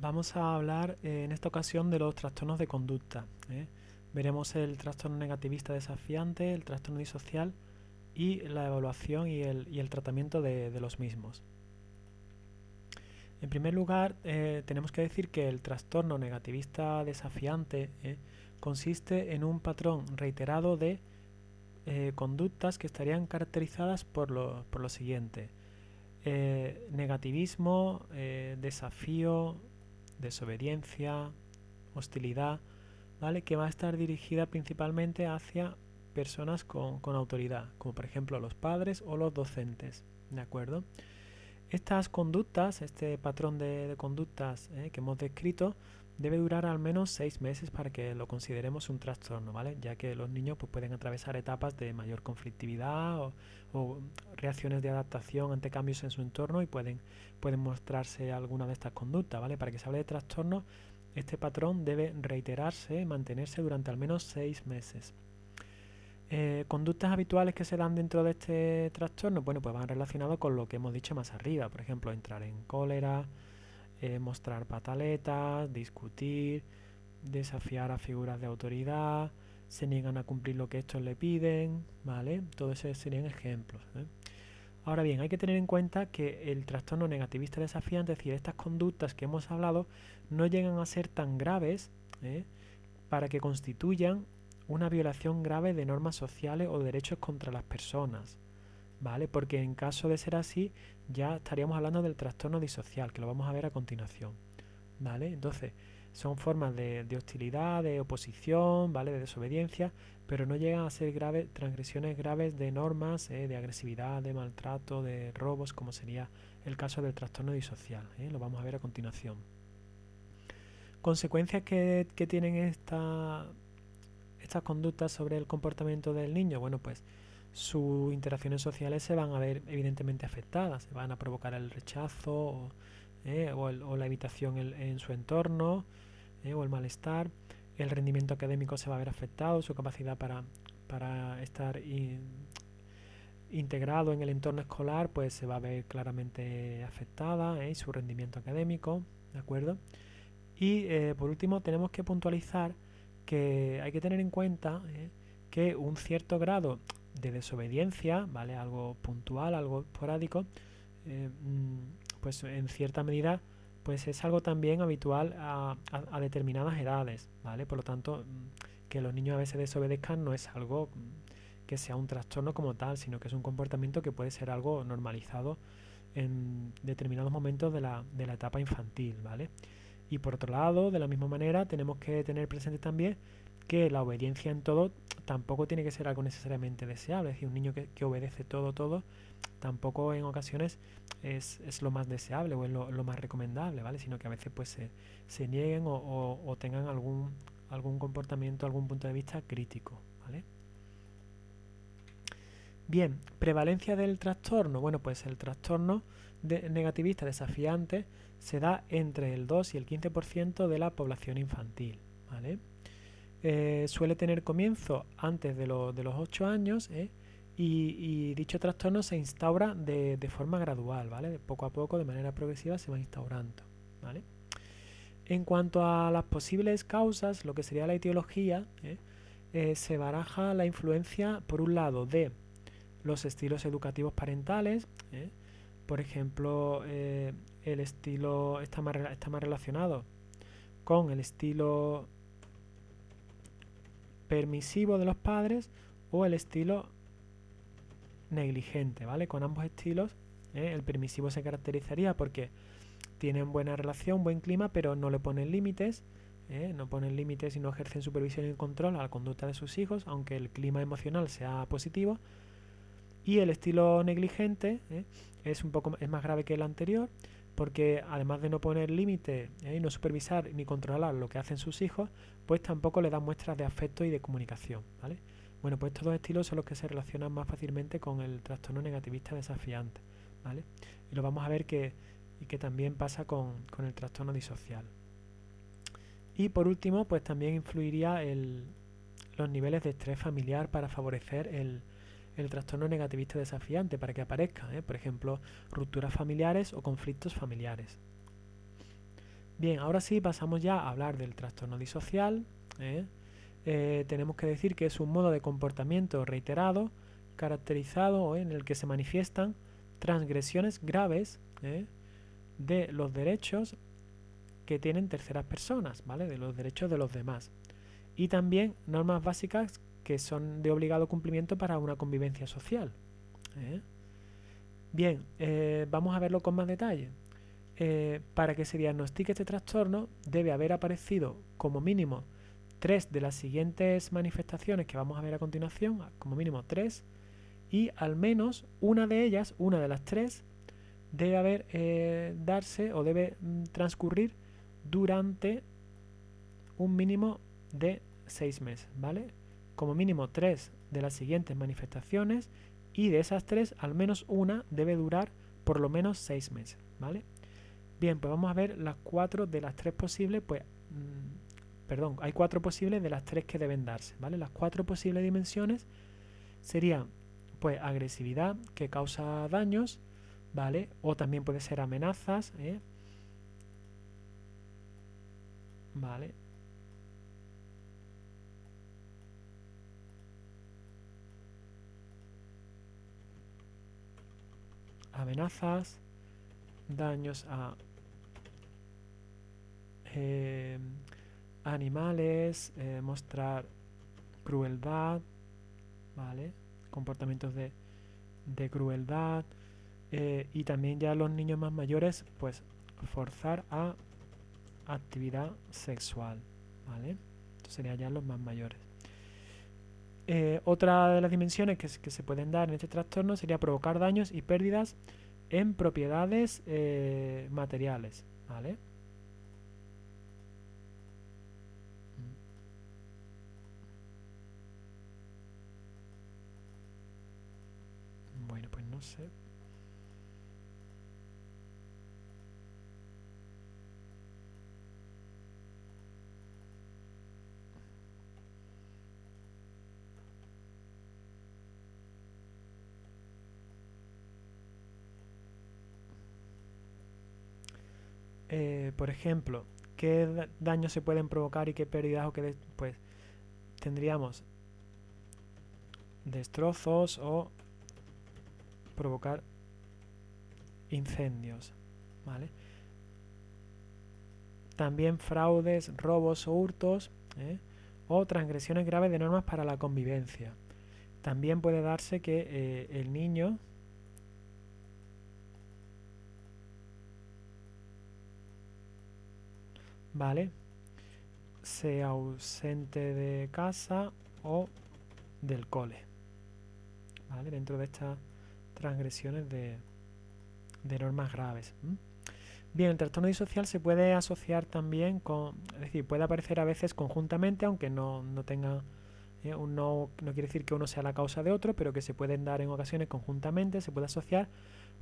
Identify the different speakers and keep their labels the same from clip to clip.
Speaker 1: Vamos a hablar en esta ocasión de los trastornos de conducta. Veremos el trastorno negativista desafiante, el trastorno disocial y la evaluación y el tratamiento de los mismos. En primer lugar, tenemos que decir que el trastorno negativista desafiante consiste en un patrón reiterado de conductas que estarían caracterizadas por lo siguiente: negativismo, desafío, desobediencia, hostilidad, ¿vale? Que va a estar dirigida principalmente hacia personas con autoridad, como por ejemplo los padres o los docentes, ¿de acuerdo? Estas conductas, este patrón de conductas que hemos descrito, debe durar al menos 6 meses para que lo consideremos un trastorno, ¿vale? Ya que los niños pues, pueden atravesar etapas de mayor conflictividad o reacciones de adaptación ante cambios en su entorno y pueden mostrarse alguna de estas conductas, ¿vale? Para que se hable de trastorno, este patrón debe reiterarse, mantenerse durante al menos 6 meses. Conductas habituales que se dan dentro de este trastorno, bueno, pues van relacionados con lo que hemos dicho más arriba, por ejemplo, entrar en cólera, mostrar pataletas, discutir, desafiar a figuras de autoridad, se niegan a cumplir lo que estos le piden, ¿vale? Todos esos serían ejemplos. Ahora bien, hay que tener en cuenta que el trastorno negativista desafiante, es decir, estas conductas que hemos hablado, no llegan a ser tan graves para que constituyan una violación grave de normas sociales o derechos contra las personas, ¿vale? Porque en caso de ser así, ya estaríamos hablando del trastorno disocial, que lo vamos a ver a continuación, ¿vale? Entonces, son formas de hostilidad, de oposición, ¿vale? De desobediencia, pero no llegan a ser transgresiones graves de normas, de agresividad, de maltrato, de robos, como sería el caso del trastorno disocial, lo vamos a ver a continuación. Consecuencias que tienen estas conductas sobre el comportamiento del niño, bueno, pues sus interacciones sociales se van a ver evidentemente afectadas, se van a provocar el rechazo o la evitación en su entorno o el malestar, el rendimiento académico se va a ver afectado, su capacidad para estar integrado en el entorno escolar pues se va a ver claramente afectada y su rendimiento académico, ¿de acuerdo? Y por último tenemos que puntualizar que hay que tener en cuenta que un cierto grado de desobediencia, ¿vale? Algo puntual, algo esporádico, pues en cierta medida pues es algo también habitual a determinadas edades, ¿vale? Por lo tanto, que los niños a veces desobedezcan no es algo que sea un trastorno como tal, sino que es un comportamiento que puede ser algo normalizado en determinados momentos de la etapa infantil, ¿vale? Y por otro lado, de la misma manera, tenemos que tener presente también que la obediencia en todo tampoco tiene que ser algo necesariamente deseable. Es decir, un niño que obedece todo, tampoco en ocasiones es lo más deseable o es lo más recomendable, ¿vale? Sino que a veces pues se nieguen o tengan algún comportamiento, algún punto de vista crítico, ¿vale? Bien, prevalencia del trastorno. Bueno, pues el trastorno negativista desafiante se da entre el 2 y el 15% de la población infantil, ¿vale? Suele tener comienzo antes de los 8 años y dicho trastorno se instaura de forma gradual, ¿vale? De poco a poco, de manera progresiva, se va instaurando, ¿vale? En cuanto a las posibles causas, lo que sería la etiología, se baraja la influencia, por un lado, de los estilos educativos parentales, por ejemplo, el estilo está más relacionado con el estilo permisivo de los padres o el estilo negligente, ¿vale? Con ambos estilos, el permisivo se caracterizaría porque tienen buena relación, buen clima, pero no le ponen límites, no ponen límites y no ejercen supervisión y control a la conducta de sus hijos, aunque el clima emocional sea positivo. Y el estilo negligente es más grave que el anterior, porque además de no poner límites y no supervisar ni controlar lo que hacen sus hijos, pues tampoco le dan muestras de afecto y de comunicación, ¿vale? Bueno, pues estos dos estilos son los que se relacionan más fácilmente con el trastorno negativista desafiante, ¿vale? Y lo vamos a ver que también pasa con el trastorno disocial. Y por último, pues también influiría los niveles de estrés familiar para favorecer el trastorno negativista desafiante, para que aparezca, por ejemplo, rupturas familiares o conflictos familiares. Bien, ahora sí pasamos ya a hablar del trastorno disocial. Tenemos que decir que es un modo de comportamiento reiterado, caracterizado en el que se manifiestan transgresiones graves de los derechos que tienen terceras personas, ¿vale? De los derechos de los demás. Y también normas básicas que son de obligado cumplimiento para una convivencia social. Bien, vamos a verlo con más detalle. Para que se diagnostique este trastorno debe haber aparecido como mínimo 3 de las siguientes manifestaciones que vamos a ver a continuación, como mínimo 3, y al menos una de ellas, una de las 3, debe darse o debe transcurrir durante un mínimo de 6 meses, ¿vale? Como mínimo 3 de las siguientes manifestaciones, y de esas 3 al menos una debe durar por lo menos 6 meses, ¿vale? Bien, pues vamos a ver las 4 de las 3 posibles, pues perdón, hay 4 posibles de las 3 que deben darse, ¿vale? Las 4 posibles dimensiones serían pues agresividad que causa daños, ¿vale? O también puede ser amenazas, ¿vale? Amenazas, daños a animales, mostrar crueldad, ¿vale? Comportamientos de crueldad, y también ya los niños más mayores, pues forzar a actividad sexual, ¿vale? Estos serían ya los más mayores. Otra de las dimensiones que se pueden dar en este trastorno sería provocar daños y pérdidas en propiedades materiales, ¿vale? Bueno, pues no sé. Por ejemplo, ¿qué daños se pueden provocar y qué pérdidas o qué pues tendríamos destrozos o provocar incendios, ¿vale? También fraudes, robos o hurtos, o transgresiones graves de normas para la convivencia. También puede darse que el niño ¿vale? se ausente de casa o del cole, ¿vale? Dentro de estas transgresiones de normas graves. Bien, el trastorno disocial se puede asociar también con, es decir, puede aparecer a veces conjuntamente, aunque no tenga, no quiere decir que uno sea la causa de otro, pero que se pueden dar en ocasiones conjuntamente, se puede asociar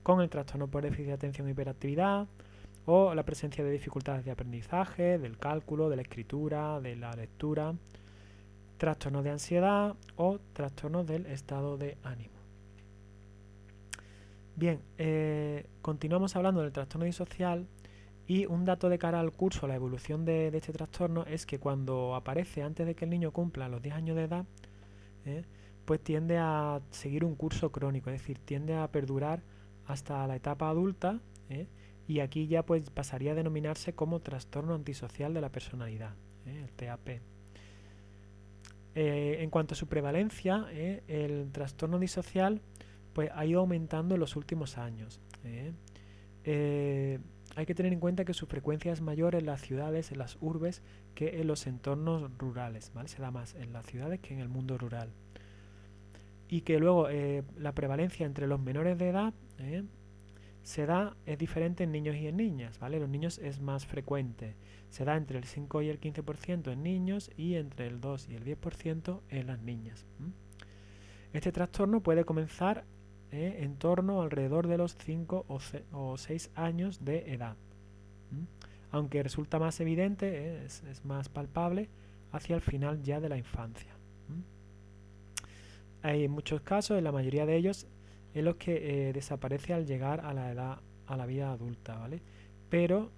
Speaker 1: con el trastorno por déficit de atención e hiperactividad, o la presencia de dificultades de aprendizaje, del cálculo, de la escritura, de la lectura, trastornos de ansiedad o trastornos del estado de ánimo. Bien, continuamos hablando del trastorno disocial, y un dato de cara al curso, la evolución de este trastorno, es que cuando aparece antes de que el niño cumpla los 10 años de edad, pues tiende a seguir un curso crónico, es decir, tiende a perdurar hasta la etapa adulta, y aquí ya pues pasaría a denominarse como trastorno antisocial de la personalidad, el TAP. En cuanto a su prevalencia, el trastorno disocial pues ha ido aumentando en los últimos años. Hay que tener en cuenta que su frecuencia es mayor en las ciudades, en las urbes, que en los entornos rurales, ¿vale? Se da más en las ciudades que en el mundo rural. Y que luego la prevalencia entre los menores de edad es diferente en niños y en niñas, ¿vale? Los niños es más frecuente. Se da entre el 5 y el 15% en niños y entre el 2 y el 10% en las niñas. Este trastorno puede comenzar en torno alrededor de los 5 o 6 años de edad. Aunque resulta más evidente, es más palpable hacia el final ya de la infancia. Hay muchos casos, en la mayoría de ellos, en los que desaparece al llegar a la edad, a la vida adulta, ¿vale? Pero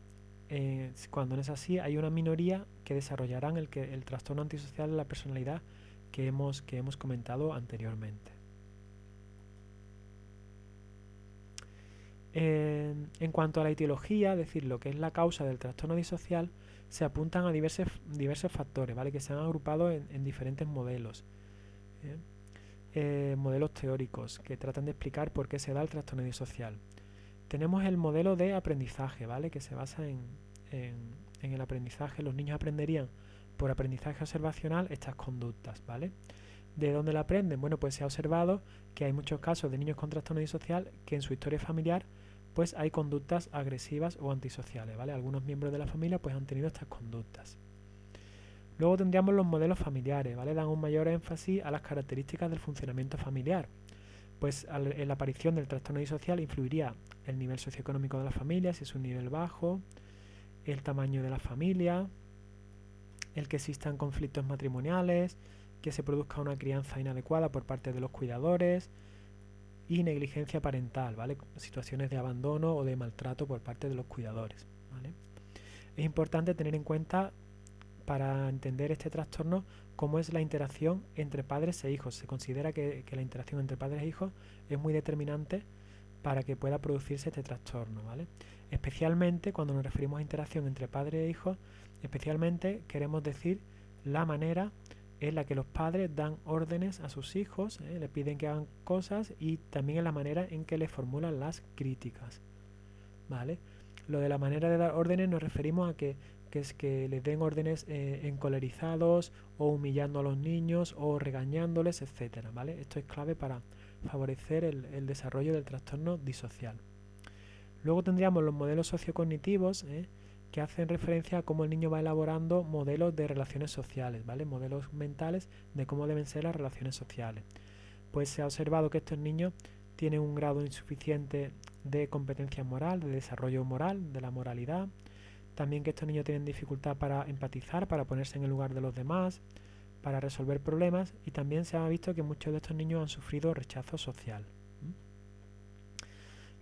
Speaker 1: cuando no es así, hay una minoría que desarrollarán el trastorno antisocial de la personalidad que hemos comentado anteriormente. En cuanto a la etiología, es decir, lo que es la causa del trastorno disocial, se apuntan a diversos factores, ¿vale? Que se han agrupado en diferentes modelos. Modelos teóricos que tratan de explicar por qué se da el trastorno disocial. Tenemos el modelo de aprendizaje, ¿vale? Que se basa en el aprendizaje. Los niños aprenderían por aprendizaje observacional estas conductas, ¿vale? ¿De dónde la aprenden? Bueno, pues se ha observado que hay muchos casos de niños con trastorno disocial que en su historia familiar pues hay conductas agresivas o antisociales, ¿vale? Algunos miembros de la familia pues han tenido estas conductas. Luego tendríamos los modelos familiares, ¿vale? Dan un mayor énfasis a las características del funcionamiento familiar. Pues en la aparición del trastorno disocial influiría el nivel socioeconómico de la familia, si es un nivel bajo, el tamaño de la familia, el que existan conflictos matrimoniales, que se produzca una crianza inadecuada por parte de los cuidadores y negligencia parental, ¿vale? Situaciones de abandono o de maltrato por parte de los cuidadores, ¿vale? Es importante tener en cuenta para entender este trastorno cómo es la interacción entre padres e hijos. Se considera que la interacción entre padres e hijos es muy determinante para que pueda producirse este trastorno, ¿vale? Especialmente cuando nos referimos a interacción entre padres e hijos, especialmente queremos decir la manera en la que los padres dan órdenes a sus hijos, le piden que hagan cosas, y también en la manera en que les formulan las críticas, ¿vale? Lo de la manera de dar órdenes nos referimos a que es que les den órdenes encolerizados o humillando a los niños o regañándoles, etcétera, ¿vale? Esto es clave para favorecer el desarrollo del trastorno disocial. Luego tendríamos los modelos sociocognitivos, que hacen referencia a cómo el niño va elaborando modelos de relaciones sociales, ¿vale? Modelos mentales de cómo deben ser las relaciones sociales. Pues se ha observado que estos niños tienen un grado insuficiente de competencia moral, de desarrollo moral, de la moralidad. También que estos niños tienen dificultad para empatizar, para ponerse en el lugar de los demás, para resolver problemas, y también se ha visto que muchos de estos niños han sufrido rechazo social.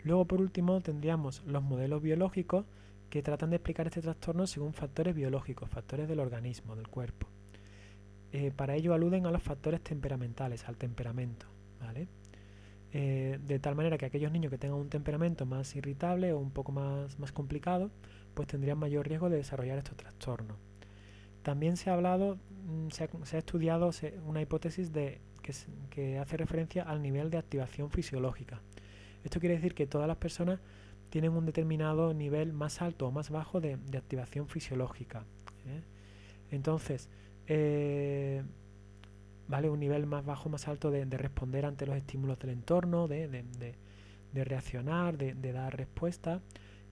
Speaker 1: Luego, por último, tendríamos los modelos biológicos que tratan de explicar este trastorno según factores biológicos, factores del organismo, del cuerpo. Para ello aluden a los factores temperamentales, al temperamento, ¿vale? De tal manera que aquellos niños que tengan un temperamento más irritable o un poco más complicado, pues tendrían mayor riesgo de desarrollar estos trastornos. También se ha hablado, se ha estudiado una hipótesis que hace referencia al nivel de activación fisiológica. Esto quiere decir que todas las personas tienen un determinado nivel más alto o más bajo de activación fisiológica. Entonces, ¿vale? Un nivel más bajo, más alto de responder ante los estímulos del entorno, de reaccionar, de dar respuesta,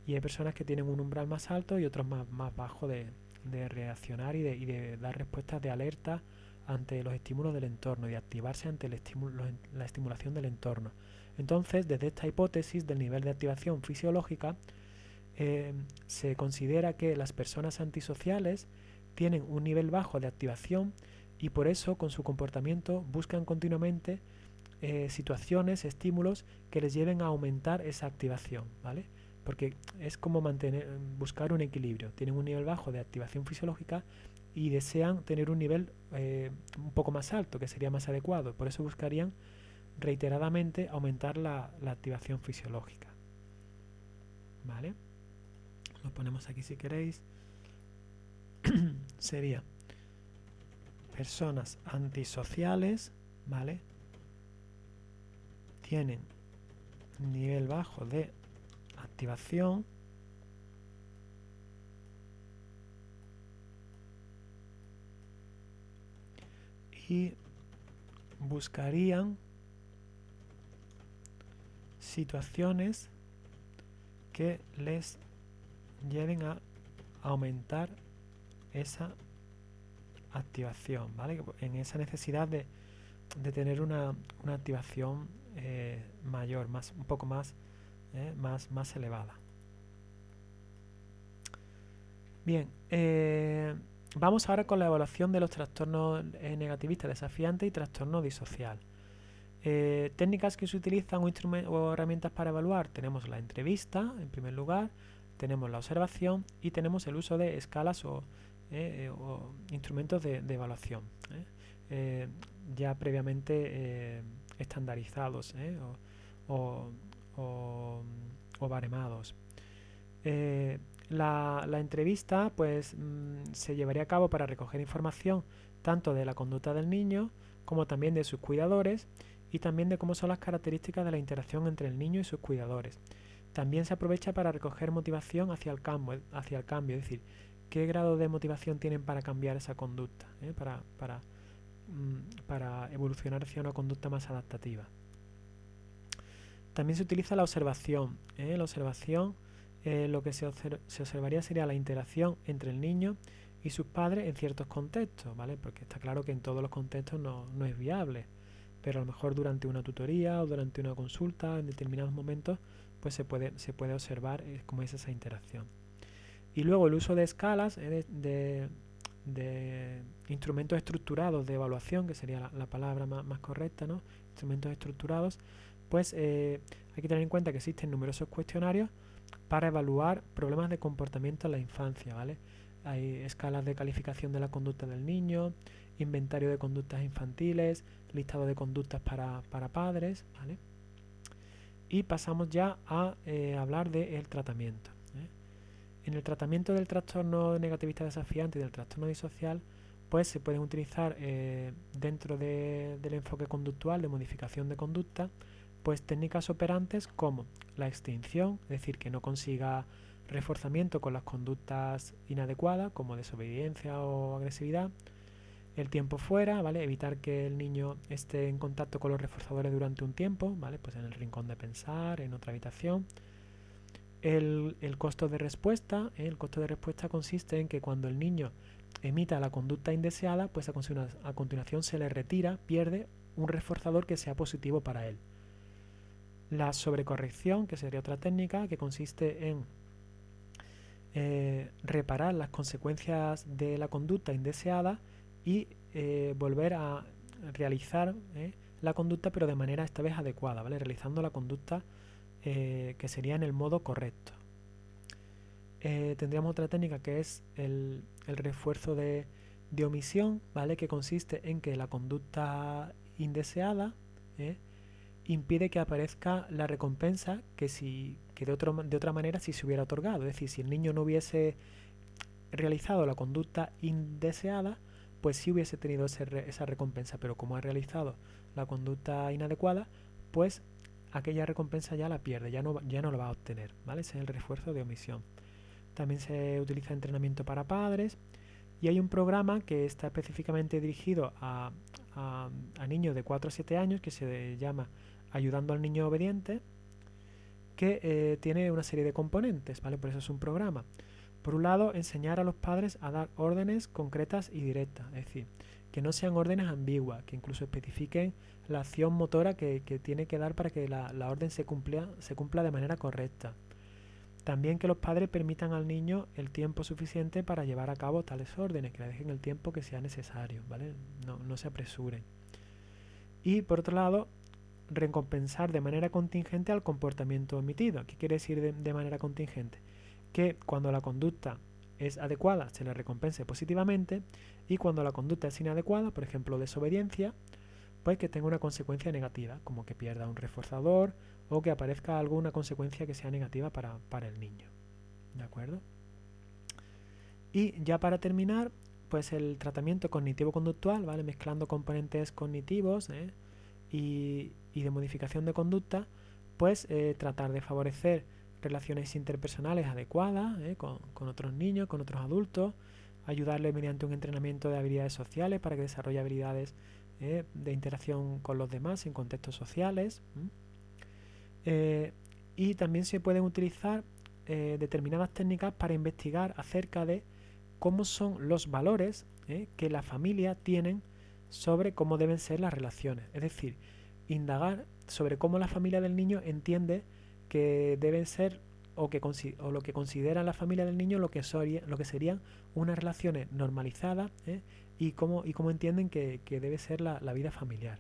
Speaker 1: y hay personas que tienen un umbral más alto y otros más bajo de reaccionar y de dar respuestas de alerta ante los estímulos del entorno y de activarse ante la estimulación del entorno. Entonces, desde esta hipótesis del nivel de activación fisiológica, se considera que las personas antisociales tienen un nivel bajo de activación y por eso con su comportamiento buscan continuamente situaciones, estímulos que les lleven a aumentar esa activación, ¿vale? Porque es como buscar un equilibrio. Tienen un nivel bajo de activación fisiológica y desean tener un nivel un poco más alto, que sería más adecuado. Por eso buscarían reiteradamente aumentar la activación fisiológica, ¿vale? Lo ponemos aquí si queréis. Sería personas antisociales, ¿vale? Tienen nivel bajo de activación y buscarían situaciones que les lleven a aumentar esa activación, ¿vale? En esa necesidad de tener una activación mayor, un poco más elevada. Bien, vamos ahora con la evaluación de los trastornos negativistas desafiantes y trastorno disocial. Técnicas que se utilizan o herramientas para evaluar. Tenemos la entrevista, en primer lugar. tenemos la observación y tenemos el uso de escalas o instrumentos de evaluación, ya previamente estandarizados, o, o, o baremados. La entrevista pues se llevaría a cabo para recoger información tanto de la conducta del niño como también de sus cuidadores y también de cómo son las características de la interacción entre el niño y sus cuidadores. También se aprovecha para recoger motivación hacia el cambio, es decir, qué grado de motivación tienen para cambiar esa conducta, para evolucionar hacia una conducta más adaptativa. También se utiliza la observación. La observación, lo que se observaría sería la interacción entre el niño y sus padres en ciertos contextos, ¿vale? Porque está claro que en todos los contextos no es viable, pero a lo mejor durante una tutoría o durante una consulta, en determinados momentos, pues se puede observar cómo es esa interacción. Y luego el uso de escalas, de instrumentos estructurados de evaluación, que sería la palabra más correcta, ¿no? Instrumentos estructurados, pues hay que tener en cuenta que existen numerosos cuestionarios para evaluar problemas de comportamiento en la infancia, ¿vale? Hay escalas de calificación de la conducta del niño, inventario de conductas infantiles, listado de conductas para padres, ¿vale? Y pasamos ya a hablar del tratamiento. En el tratamiento del trastorno negativista desafiante y del trastorno disocial, pues se pueden utilizar dentro del enfoque conductual de modificación de conducta, pues técnicas operantes como la extinción, es decir, que no consiga reforzamiento con las conductas inadecuadas como desobediencia o agresividad, el tiempo fuera, ¿vale? Evitar que el niño esté en contacto con los reforzadores durante un tiempo, ¿vale? Pues en el rincón de pensar, en otra habitación. El costo de respuesta, el costo de respuesta consiste en que cuando el niño emita la conducta indeseada, pues a continuación se le retira, pierde un reforzador que sea positivo para él. La sobrecorrección, que sería otra técnica, que consiste en reparar las consecuencias de la conducta indeseada y volver a realizar la conducta, pero de manera esta vez adecuada, ¿vale? Realizando la conducta que sería en el modo correcto. Tendríamos otra técnica que es el refuerzo de omisión, ¿vale? Que consiste en que la conducta indeseada impide que aparezca la recompensa que de otra manera si se hubiera otorgado. Es decir, si el niño no hubiese realizado la conducta indeseada, pues sí hubiese tenido esa recompensa, pero como ha realizado la conducta inadecuada, pues aquella recompensa ya la pierde, ya no la va a obtener, ¿vale? Ese es el refuerzo de omisión. También se utiliza entrenamiento para padres y hay un programa que está específicamente dirigido a niños de 4 a 7 años que se llama Ayudando al Niño Obediente, que tiene una serie de componentes, ¿vale? Por eso es un programa. Por un lado, enseñar a los padres a dar órdenes concretas y directas, es decir, que no sean órdenes ambiguas, que incluso especifiquen la acción motora que tiene que dar para que la orden se cumpla de manera correcta. También que los padres permitan al niño el tiempo suficiente para llevar a cabo tales órdenes, que le dejen el tiempo que sea necesario, ¿vale? No se apresuren. Y por otro lado, recompensar de manera contingente al comportamiento omitido. ¿Qué quiere decir de manera contingente? Que cuando la conducta es adecuada se le recompense positivamente y cuando la conducta es inadecuada, por ejemplo desobediencia, pues que tenga una consecuencia negativa, como que pierda un reforzador o que aparezca alguna consecuencia que sea negativa para el niño. ¿De acuerdo? Y ya para terminar, pues el tratamiento cognitivo-conductual, ¿vale? Mezclando componentes cognitivos y de modificación de conducta, pues tratar de favorecer relaciones interpersonales adecuadas con otros niños, con otros adultos, ayudarle mediante un entrenamiento de habilidades sociales para que desarrolle habilidades de interacción con los demás en contextos sociales. Y también se pueden utilizar determinadas técnicas para investigar acerca de cómo son los valores que la familia tienen sobre cómo deben ser las relaciones. Es decir, indagar sobre cómo la familia del niño entiende que deben ser o lo que considera la familia del niño lo que serían unas relaciones normalizadas y cómo entienden que debe ser la vida familiar,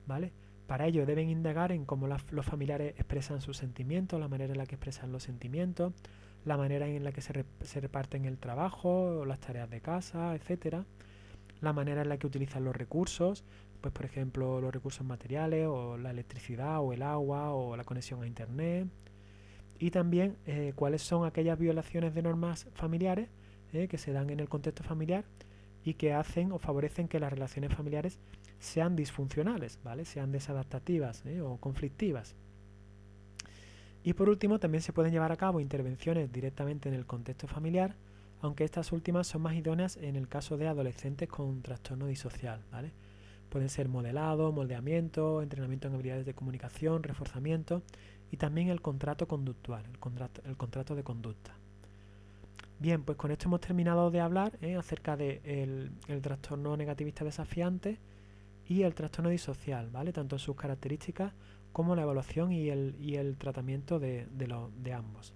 Speaker 1: ¿vale? Para ello deben indagar en cómo los familiares expresan sus sentimientos, la manera en la que expresan los sentimientos, la manera en la que se reparten el trabajo, las tareas de casa, etcétera, la manera en la que utilizan los recursos, pues por ejemplo los recursos materiales o la electricidad o el agua o la conexión a internet, y también cuáles son aquellas violaciones de normas familiares que se dan en el contexto familiar y que hacen o favorecen que las relaciones familiares sean disfuncionales, ¿vale? Sean desadaptativas o conflictivas. Y por último, también se pueden llevar a cabo intervenciones directamente en el contexto familiar, aunque estas últimas son más idóneas en el caso de adolescentes con trastorno disocial, ¿vale? Pueden ser modelado, moldeamiento, entrenamiento en habilidades de comunicación, reforzamiento y también el contrato conductual, el contrato de conducta. Bien, pues con esto hemos terminado de hablar acerca del trastorno negativista desafiante y el trastorno disocial, ¿vale? Tanto en sus características como la evaluación y el tratamiento de ambos.